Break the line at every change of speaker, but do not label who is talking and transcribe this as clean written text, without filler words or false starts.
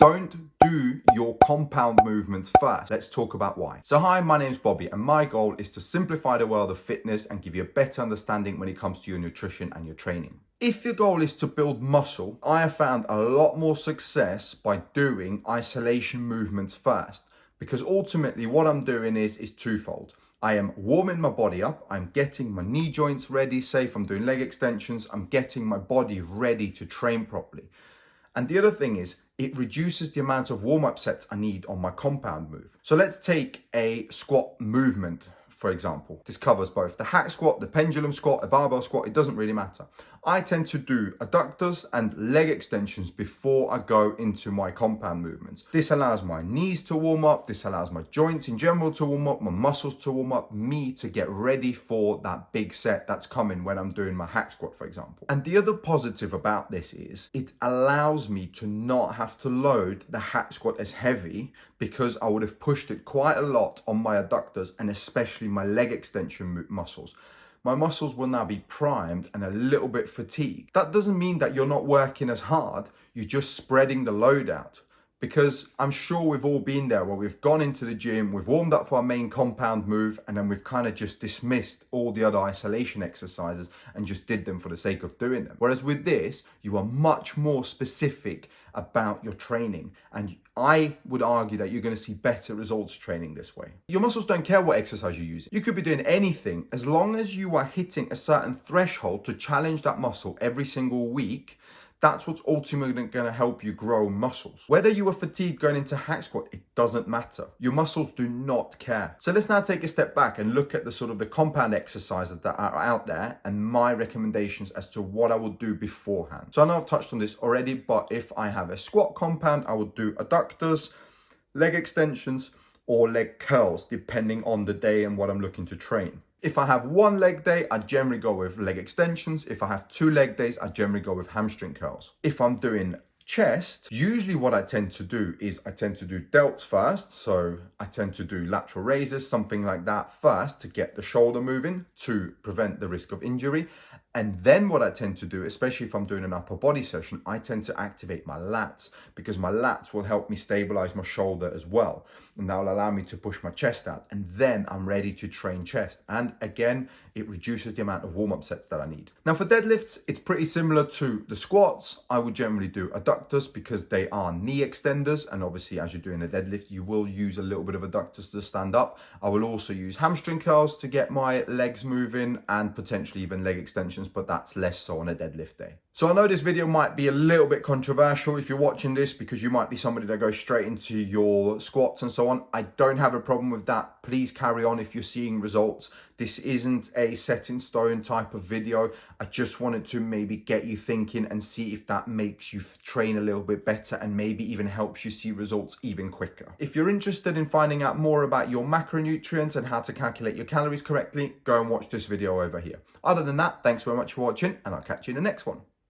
Don't do your compound movements first. Let's talk about why. So hi, my name's Bobby and my goal is to simplify the world of fitness and give you a better understanding when it comes to your nutrition and your training. If your goal is to build muscle, I have found a lot more success by doing isolation movements first, because ultimately what I'm doing is twofold. I am warming my body up, I'm getting my knee joints ready, say if I'm doing leg extensions, I'm getting my body ready to train properly. And the other thing is, it reduces the amount of warm-up sets I need on my compound move. So let's take a squat movement, for example. This covers both the hack squat, the pendulum squat, a barbell squat, it doesn't really matter. I tend to do adductors and leg extensions before I go into my compound movements. This allows my knees to warm up, this allows my joints in general to warm up, my muscles to warm up, me to get ready for that big set that's coming when I'm doing my hack squat, for example. And the other positive about this is it allows me to not have to load the hack squat as heavy, because I would have pushed it quite a lot on my adductors and especially my leg extension muscles. My muscles will now be primed and a little bit fatigued. That doesn't mean that you're not working as hard, you're just spreading the load out. Because I'm sure we've all been there where we've gone into the gym, we've warmed up for our main compound move, and then we've kind of just dismissed all the other isolation exercises and just did them for the sake of doing them. Whereas with this, you are much more specific about your training. And I would argue that you're going to see better results training this way. Your muscles don't care what exercise you use. You could be doing anything as long as you are hitting a certain threshold to challenge that muscle every single week. That's what's ultimately going to help you grow muscles. Whether you are fatigued going into hack squat, it doesn't matter. Your muscles do not care. So let's now take a step back and look at the compound exercises that are out there and my recommendations as to what I will do beforehand. So I know I've touched on this already, but if I have a squat compound, I will do adductors, leg extensions, or leg curls, depending on the day and what I'm looking to train. If I have one leg day, I generally go with leg extensions. If I have 2 leg days, I generally go with hamstring curls. If I'm doing chest, usually what I tend to do is I tend to do delts first. So I tend to do lateral raises, something like that first to get the shoulder moving to prevent the risk of injury. And then what I tend to do, especially if I'm doing an upper body session, I tend to activate my lats, because my lats will help me stabilize my shoulder as well. And that will allow me to push my chest out. And then I'm ready to train chest. And again, it reduces the amount of warm-up sets that I need. Now for deadlifts, it's pretty similar to the squats. I would generally do adductors because they are knee extenders. And obviously as you're doing a deadlift, you will use a little bit of adductors to stand up. I will also use hamstring curls to get my legs moving and potentially even leg extensions, but that's less so on a deadlift day. So I know this video might be a little bit controversial if you're watching this, because you might be somebody that goes straight into your squats and so on. I don't have a problem with that. Please carry on if you're seeing results. This isn't a set in stone type of video. I just wanted to maybe get you thinking and see if that makes you train a little bit better and maybe even helps you see results even quicker. If you're interested in finding out more about your macronutrients and how to calculate your calories correctly, go and watch this video over here. Other than that, thanks very much for watching and I'll catch you in the next one.